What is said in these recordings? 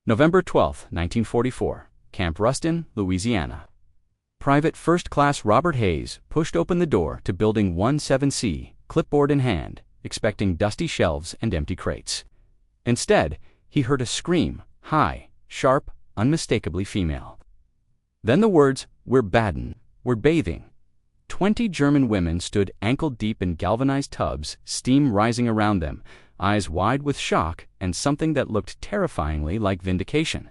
November 12, 1944, Camp Rustin, Louisiana. Private First Class Robert Hayes pushed open the door to Building 17C, clipboard in hand, expecting dusty shelves and empty crates. Instead, he heard a scream, high, sharp, unmistakably female. Then the words, "We're baddin', we're bathing." 20 German women stood ankle-deep in galvanized tubs, steam rising around them, eyes wide with shock and something that looked terrifyingly like vindication.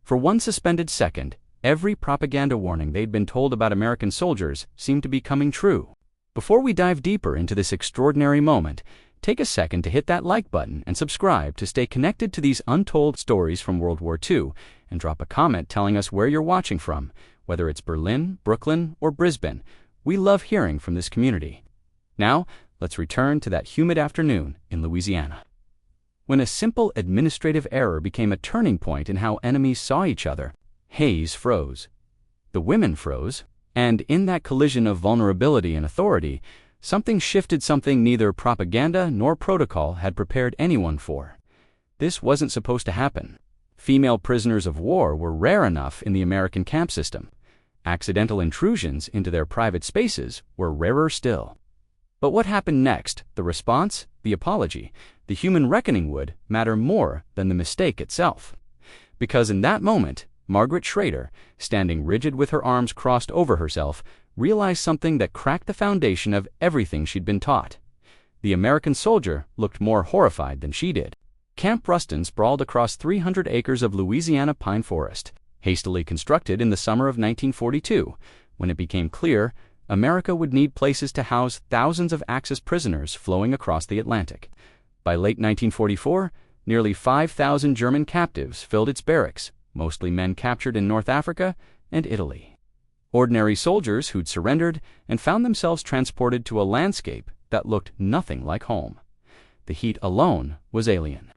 For one suspended second, every propaganda warning they'd been told about American soldiers seemed to be coming true. Before we dive deeper into this extraordinary moment, take a second to hit that like button and subscribe to stay connected to these untold stories from World War II, and drop a comment telling us where you're watching from, whether it's Berlin, Brooklyn, or Brisbane. We love hearing from this community. Now, let's return to that humid afternoon in Louisiana, when a simple administrative error became a turning point in how enemies saw each other. Hayes froze. The women froze. And in that collision of vulnerability and authority, something shifted, something neither propaganda nor protocol had prepared anyone for. This wasn't supposed to happen. Female prisoners of war were rare enough in the American camp system. Accidental intrusions into their private spaces were rarer still. But what happened next, the response, the apology, the human reckoning would matter more than the mistake itself. Because in that moment, Margaret Schrader, standing rigid with her arms crossed over herself, realized something that cracked the foundation of everything she'd been taught. The American soldier looked more horrified than she did. Camp Rustin sprawled across 300 acres of Louisiana pine forest, hastily constructed in the summer of 1942, when it became clear America would need places to house thousands of Axis prisoners flowing across the Atlantic. By late 1944, nearly 5,000 German captives filled its barracks, mostly men captured in North Africa and Italy. Ordinary soldiers who'd surrendered and found themselves transported to a landscape that looked nothing like home. The heat alone was alien.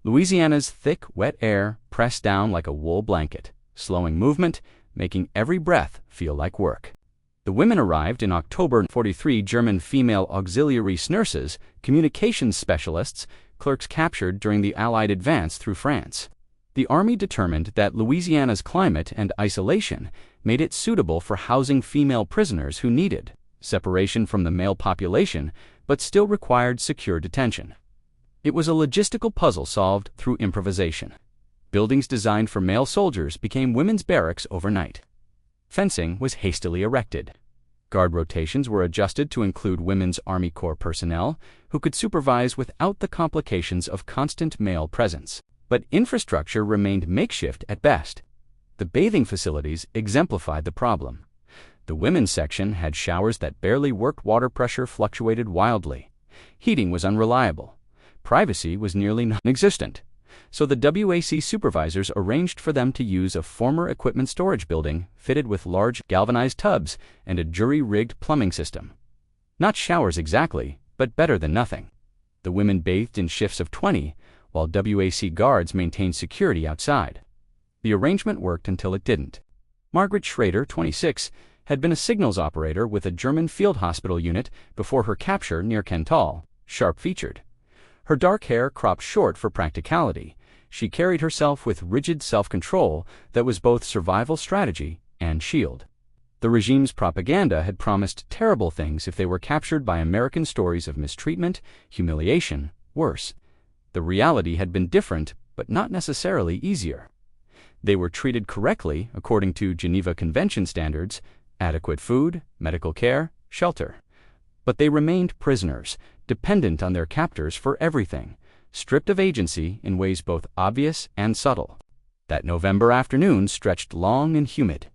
Louisiana's thick, wet air pressed down like a wool blanket, slowing movement, making every breath feel like work. The women arrived in October. 43 German female auxiliary nurses, communications specialists, clerks captured during the Allied advance through France. The Army determined that Louisiana's climate and isolation made it suitable for housing female prisoners who needed separation from the male population but still required secure detention. It was a logistical puzzle solved through improvisation. Buildings designed for male soldiers became women's barracks overnight. Fencing was hastily erected. Guard rotations were adjusted to include Women's Army Corps personnel who could supervise without the complications of constant male presence. But infrastructure remained makeshift at best. The bathing facilities exemplified the problem. The women's section had showers that barely worked, water pressure fluctuated wildly. Heating was unreliable. Privacy was nearly non-existent. So the WWII supervisors arranged for them to use a former equipment storage building fitted with large galvanized tubs and a jury-rigged plumbing system. Not showers exactly, but better than nothing. The women bathed in shifts of 20, while WWII guards maintained security outside. The arrangement worked until it didn't. Margaret Schrader, 26, had been a signals operator with a German field hospital unit before her capture near Cantal, sharp-featured. Her dark hair cropped short for practicality, she carried herself with rigid self-control that was both survival strategy and shield. The regime's propaganda had promised terrible things if they were captured by American stories of mistreatment, humiliation, worse. The reality had been different, but not necessarily easier. They were treated correctly according to Geneva Convention standards, adequate food, medical care, shelter. But they remained prisoners, dependent on their captors for everything, stripped of agency in ways both obvious and subtle. That November afternoon stretched long and humid.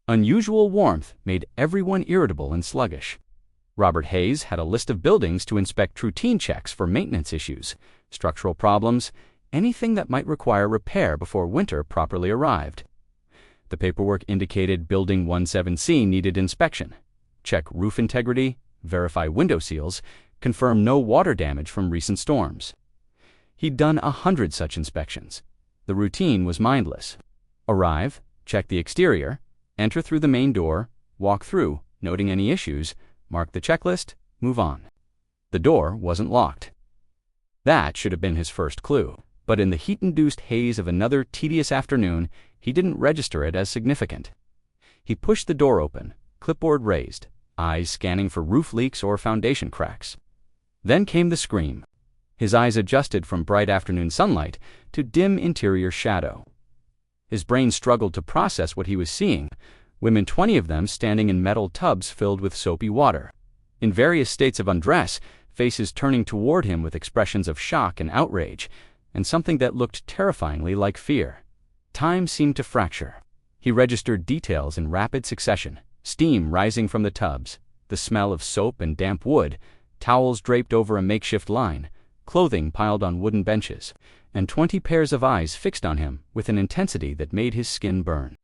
Unusual warmth made everyone irritable and sluggish. Robert Hayes had a list of buildings to inspect, routine checks for maintenance issues, structural problems, anything that might require repair before winter properly arrived. The paperwork indicated Building 17C needed inspection. Check roof integrity, verify window seals, confirm no water damage from recent storms. He'd done 100 such inspections. The routine was mindless. Arrive, check the exterior, enter through the main door, walk through, noting any issues, mark the checklist, move on. The door wasn't locked. That should have been his first clue. But in the heat-induced haze of another tedious afternoon, he didn't register it as significant. He pushed the door open, clipboard raised, eyes scanning for roof leaks or foundation cracks. Then came the scream. His eyes adjusted from bright afternoon sunlight to dim interior shadow. His brain struggled to process what he was seeing, women 20 of them standing in metal tubs filled with soapy water. In various states of undress, faces turning toward him with expressions of shock and outrage, and something that looked terrifyingly like fear. Time seemed to fracture. He registered details in rapid succession: steam rising from the tubs, the smell of soap and damp wood, towels draped over a makeshift line, clothing piled on wooden benches, and 20 pairs of eyes fixed on him with an intensity that made his skin burn.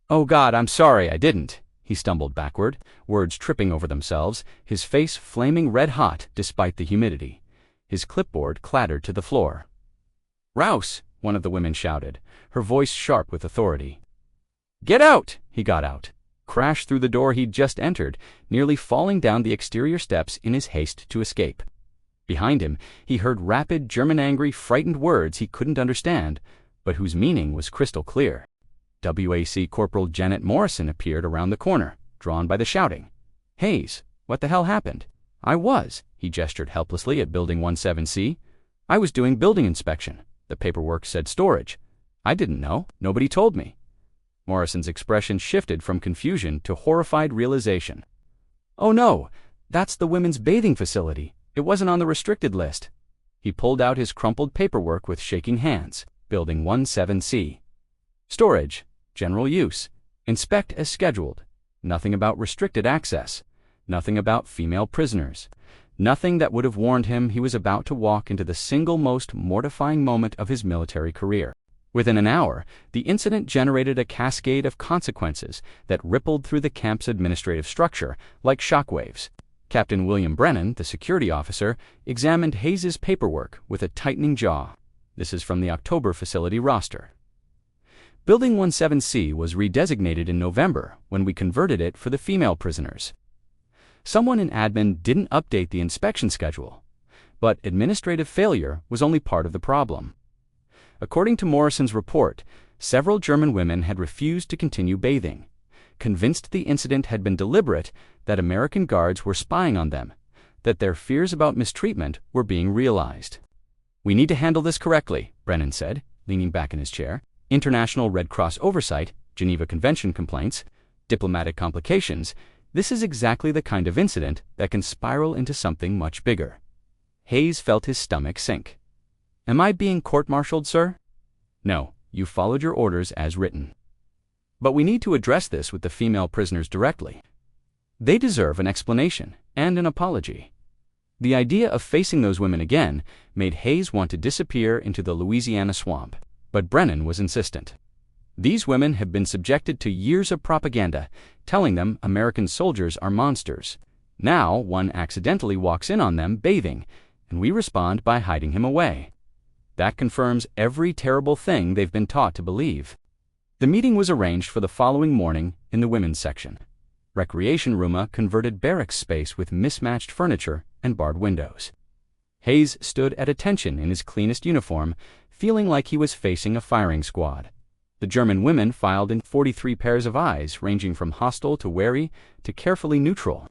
"Oh God, I'm sorry, I didn't." He stumbled backward, words tripping over themselves, his face flaming red-hot despite the humidity. His clipboard clattered to the floor. "Rouse!" one of the women shouted, her voice sharp with authority. "Get out!" He got out, crashed through the door he'd just entered, nearly falling down the exterior steps in his haste to escape. Behind him, he heard rapid, German-angry, frightened words he couldn't understand, but whose meaning was crystal clear. WAC Corporal Janet Morrison appeared around the corner, drawn by the shouting. "Hayes, what the hell happened?" He gestured helplessly at Building 17C. "I was doing building inspection. The paperwork said storage. I didn't know. Nobody told me." Morrison's expression shifted from confusion to horrified realization. "Oh no, that's the women's bathing facility. It wasn't on the restricted list." He pulled out his crumpled paperwork with shaking hands. Building 17C. Storage. General use. Inspect as scheduled. Nothing about restricted access. Nothing about female prisoners. Nothing that would have warned him he was about to walk into the single most mortifying moment of his military career. Within an hour, the incident generated a cascade of consequences that rippled through the camp's administrative structure like shockwaves. Captain William Brennan, the security officer, examined Hayes's paperwork with a tightening jaw. This is from the October facility roster. Building 17C was redesignated in November when we converted it for the female prisoners. Someone in admin didn't update the inspection schedule, but administrative failure was only part of the problem. According to Morrison's report, several German women had refused to continue bathing, convinced the incident had been deliberate, that American guards were spying on them, that their fears about mistreatment were being realized. "We need to handle this correctly," Brennan said, leaning back in his chair. "International Red Cross oversight, Geneva Convention complaints, diplomatic complications. This is exactly the kind of incident that can spiral into something much bigger." Hayes felt his stomach sink. "Am I being court-martialed, sir?" "No, you followed your orders as written. But we need to address this with the female prisoners directly. They deserve an explanation and an apology." The idea of facing those women again made Hayes want to disappear into the Louisiana swamp, but Brennan was insistent. These women have been subjected to years of propaganda, telling them American soldiers are monsters. Now one accidentally walks in on them bathing, and we respond by hiding him away. That confirms every terrible thing they've been taught to believe. The meeting was arranged for the following morning in the women's section. Recreation room converted barracks space with mismatched furniture and barred windows. Hayes stood at attention in his cleanest uniform, feeling like he was facing a firing squad. The German women filed in 43 pairs of eyes, ranging from hostile to wary to carefully neutral.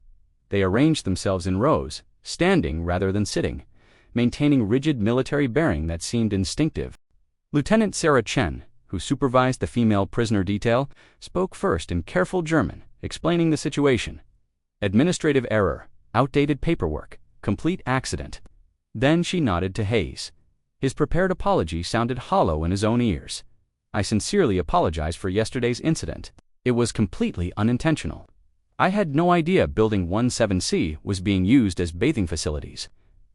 They arranged themselves in rows, standing rather than sitting, maintaining rigid military bearing that seemed instinctive. Lieutenant Sarah Chen, who supervised the female prisoner detail, spoke first in careful German, explaining the situation. Administrative error, outdated paperwork, complete accident. Then she nodded to Hayes. His prepared apology sounded hollow in his own ears. "I sincerely apologize for yesterday's incident. It was completely unintentional. I had no idea Building 17C was being used as bathing facilities.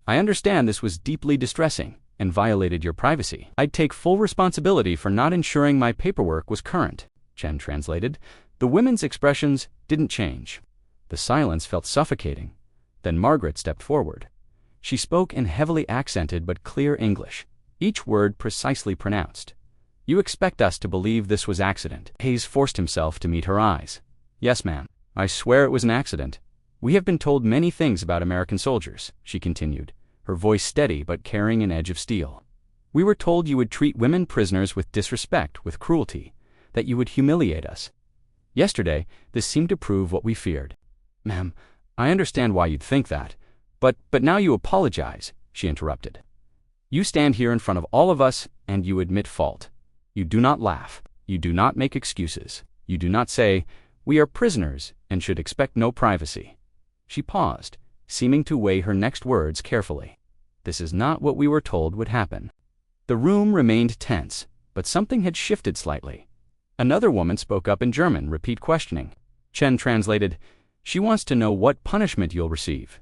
I understand this was deeply distressing and violated your privacy. I'd take full responsibility for not ensuring my paperwork was current," Chen translated. The women's expressions didn't change. The silence felt suffocating. Then Margaret stepped forward. She spoke in heavily accented but clear English, each word precisely pronounced. "You expect us to believe this was accident." Hayes forced himself to meet her eyes. "Yes, ma'am. I swear it was an accident. We have been told many things about American soldiers," she continued, her voice steady but carrying an edge of steel. We were told you would treat women prisoners with disrespect, with cruelty, that you would humiliate us. Yesterday, this seemed to prove what we feared. Ma'am, I understand why you'd think that, but now you apologize, she interrupted. You stand here in front of all of us and you admit fault. You do not laugh. You do not make excuses. You do not say, we are prisoners and should expect no privacy. She paused, seeming to weigh her next words carefully. This is not what we were told would happen. The room remained tense, but something had shifted slightly. Another woman spoke up in German, repeat questioning. Chen translated, she wants to know what punishment you'll receive.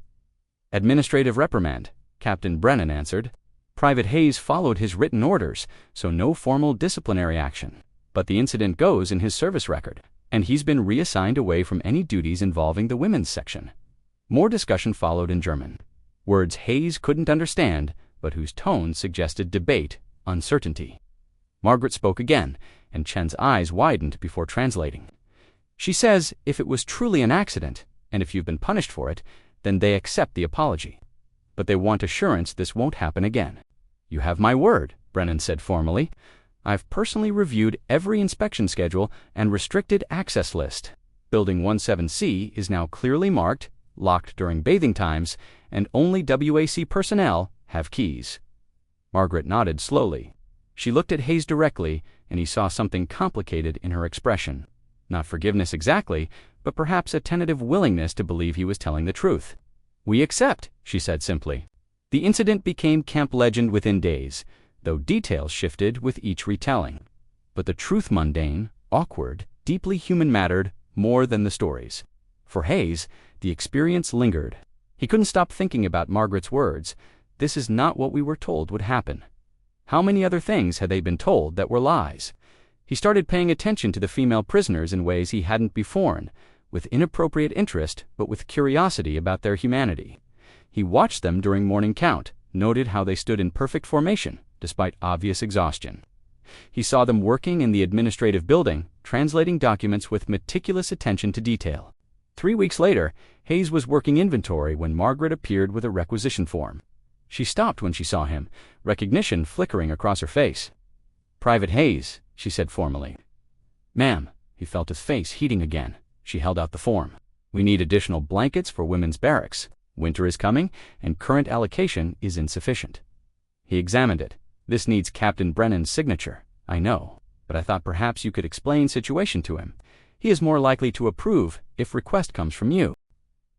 Administrative reprimand, Captain Brennan answered. Private Hayes followed his written orders, so no formal disciplinary action. But the incident goes in his service record, and he's been reassigned away from any duties involving the women's section. More discussion followed in German. Words Hayes couldn't understand, but whose tone suggested debate, uncertainty. Margaret spoke again, and Chen's eyes widened before translating. She says if it was truly an accident, and if you've been punished for it, then they accept the apology. But they want assurance this won't happen again. You have my word, Brennan said formally. I've personally reviewed every inspection schedule and restricted access list. Building 17C is now clearly marked, locked during bathing times, and only WAC personnel have keys. Margaret nodded slowly. She looked at Hayes directly, and he saw something complicated in her expression. Not forgiveness exactly, but perhaps a tentative willingness to believe he was telling the truth. We accept, she said simply. The incident became camp legend within days, though details shifted with each retelling. But the truth mundane, awkward, deeply human mattered more than the stories. For Hayes, the experience lingered. He couldn't stop thinking about Margaret's words. This is not what we were told would happen. How many other things had they been told that were lies? He started paying attention to the female prisoners in ways he hadn't before, with inappropriate interest but with curiosity about their humanity. He watched them during morning count, noted how they stood in perfect formation, despite obvious exhaustion. He saw them working in the administrative building, translating documents with meticulous attention to detail. 3 weeks later, Hayes was working inventory when Margaret appeared with a requisition form. She stopped when she saw him, recognition flickering across her face. Private Hayes, she said formally. Ma'am, he felt his face heating again. She held out the form. We need additional blankets for women's barracks. Winter is coming, and current allocation is insufficient. He examined it. This needs Captain Brennan's signature. I know, but I thought perhaps you could explain situation to him. He is more likely to approve if request comes from you.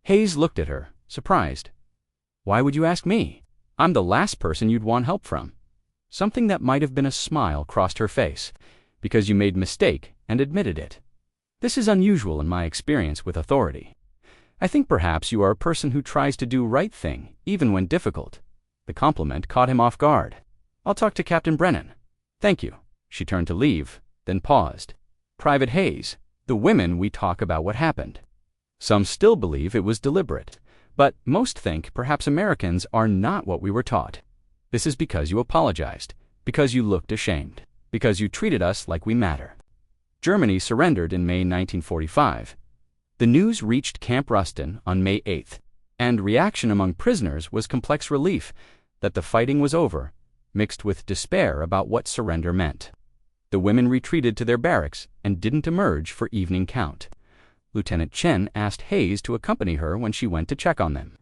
Hayes looked at her, surprised. Why would you ask me? I'm the last person you'd want help from. Something that might have been a smile crossed her face, because you made mistake and admitted it. This is unusual in my experience with authority. I think perhaps you are a person who tries to do right thing, even when difficult. The compliment caught him off guard. I'll talk to Captain Brennan. Thank you. She turned to leave, then paused. Private Hayes, the women we talk about what happened. Some still believe it was deliberate, but most think perhaps Americans are not what we were taught. This is because you apologized, because you looked ashamed, because you treated us like we matter. Germany surrendered in May 1945. The news reached Camp Rustin on May 8th, and reaction among prisoners was complex relief that the fighting was over, mixed with despair about what surrender meant. The women retreated to their barracks and didn't emerge for evening count. Lieutenant Chen asked Hayes to accompany her when she went to check on them.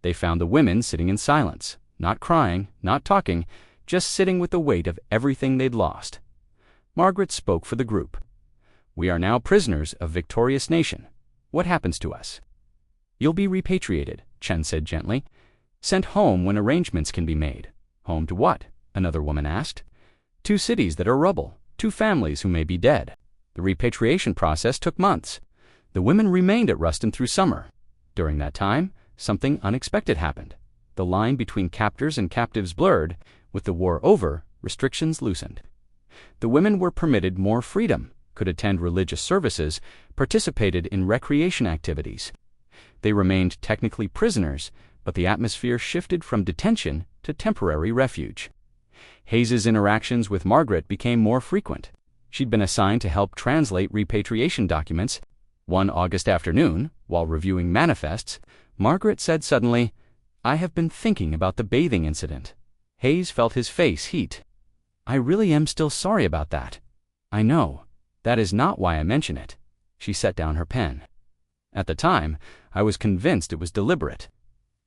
They found the women sitting in silence, not crying, not talking, just sitting with the weight of everything they'd lost. Margaret spoke for the group. We are now prisoners of victorious nation. What happens to us? You'll be repatriated, Chen said gently. Sent home when arrangements can be made. Home to what? Another woman asked. 2 cities that are rubble, 2 families who may be dead. The repatriation process took months. The women remained at Rustin through summer. During that time, something unexpected happened. The line between captors and captives blurred. With the war over, restrictions loosened. The women were permitted more freedom, could attend religious services, participated in recreation activities. They remained technically prisoners, but the atmosphere shifted from detention to temporary refuge. Hayes's interactions with Margaret became more frequent. She'd been assigned to help translate repatriation documents. One August afternoon, while reviewing manifests, Margaret said suddenly, I have been thinking about the bathing incident. Hayes felt his face heat. I really am still sorry about that. I know. That is not why I mention it. She set down her pen. At the time, I was convinced it was deliberate.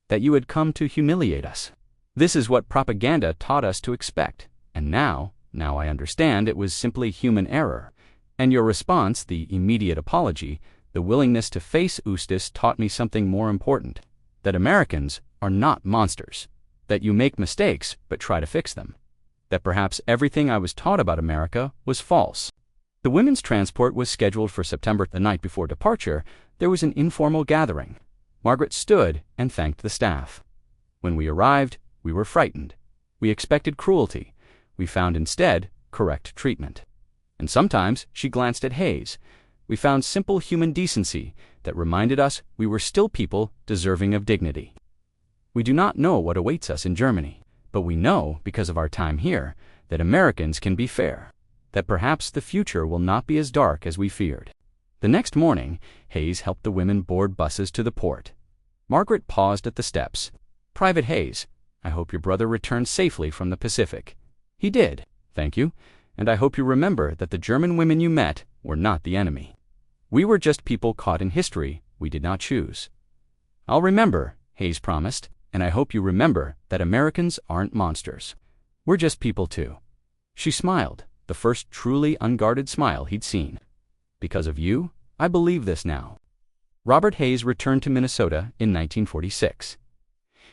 That you had come to humiliate us. This is what propaganda taught us to expect. And now I understand it was simply human error. And your response, the immediate apology, the willingness to face Eustis taught me something more important. That Americans are not monsters. That you make mistakes, but try to fix them. That perhaps everything I was taught about America was false. The women's transport was scheduled for September. The night before departure, there was an informal gathering. Margaret stood and thanked the staff. When we arrived, we were frightened. We expected cruelty. We found instead correct treatment. And sometimes she glanced at Hayes. We found simple human decency that reminded us we were still people deserving of dignity. We do not know what awaits us in Germany, but we know, because of our time here, that Americans can be fair, that perhaps the future will not be as dark as we feared. The next morning, Hayes helped the women board buses to the port. Margaret paused at the steps. Private Hayes, I hope your brother returned safely from the Pacific. He did, thank you, and I hope you remember that the German women you met were not the enemy. We were just people caught in history we did not choose. I'll remember, Hayes promised, and I hope you remember that Americans aren't monsters. We're just people too. She smiled, the first truly unguarded smile he'd seen. Because of you, I believe this now. Robert Hayes returned to Minnesota in 1946.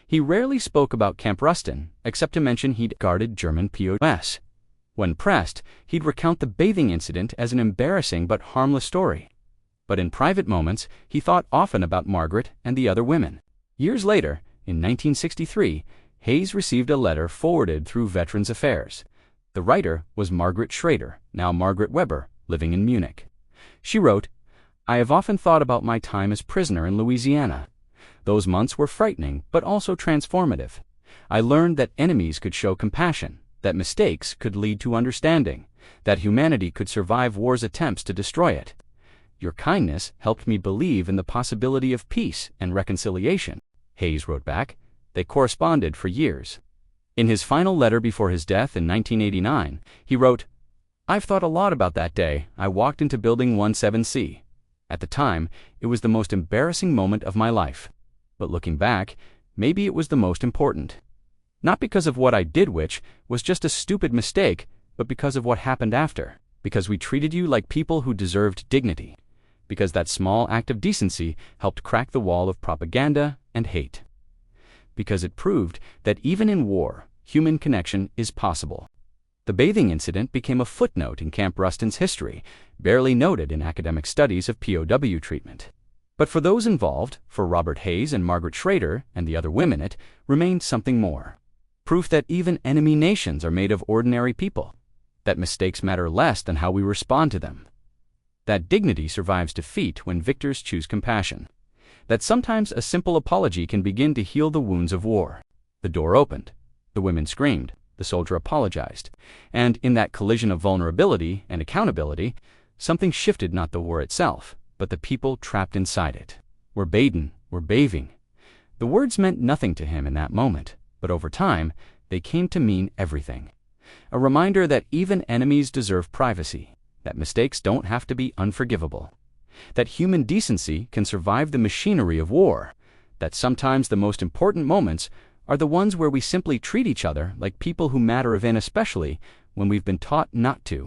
He rarely spoke about Camp Rustin, except to mention he'd guarded German POWs. When pressed, he'd recount the bathing incident as an embarrassing but harmless story. But in private moments, he thought often about Margaret and the other women. Years later, in 1963, Hayes received a letter forwarded through Veterans Affairs. The writer was Margaret Schrader, now Margaret Weber, living in Munich. She wrote, I have often thought about my time as prisoner in Louisiana. Those months were frightening, but also transformative. I learned that enemies could show compassion, that mistakes could lead to understanding, that humanity could survive war's attempts to destroy it. Your kindness helped me believe in the possibility of peace and reconciliation. Hayes wrote back. They corresponded for years. In his final letter before his death in 1989, he wrote, I've thought a lot about that day I walked into Building 17C. At the time, it was the most embarrassing moment of my life. But looking back, maybe it was the most important. Not because of what I did, which was just a stupid mistake, but because of what happened after. Because we treated you like people who deserved dignity. Because that small act of decency helped crack the wall of propaganda and hate. Because it proved that even in war, human connection is possible. The bathing incident became a footnote in Camp Rustin's history, barely noted in academic studies of POW treatment. But for those involved, for Robert Hayes and Margaret Schrader and the other women, it remained something more. Proof that even enemy nations are made of ordinary people. That mistakes matter less than how we respond to them. That dignity survives defeat when victors choose compassion. That sometimes a simple apology can begin to heal the wounds of war. The door opened. The women screamed. The soldier apologized. And in that collision of vulnerability and accountability, something shifted, not the war itself, but the people trapped inside it. We're bathing, we're bathing. The words meant nothing to him in that moment, but over time, they came to mean everything. A reminder that even enemies deserve privacy, that mistakes don't have to be unforgivable, that human decency can survive the machinery of war, that sometimes the most important moments are the ones where we simply treat each other like people who matter, even especially when we've been taught not to.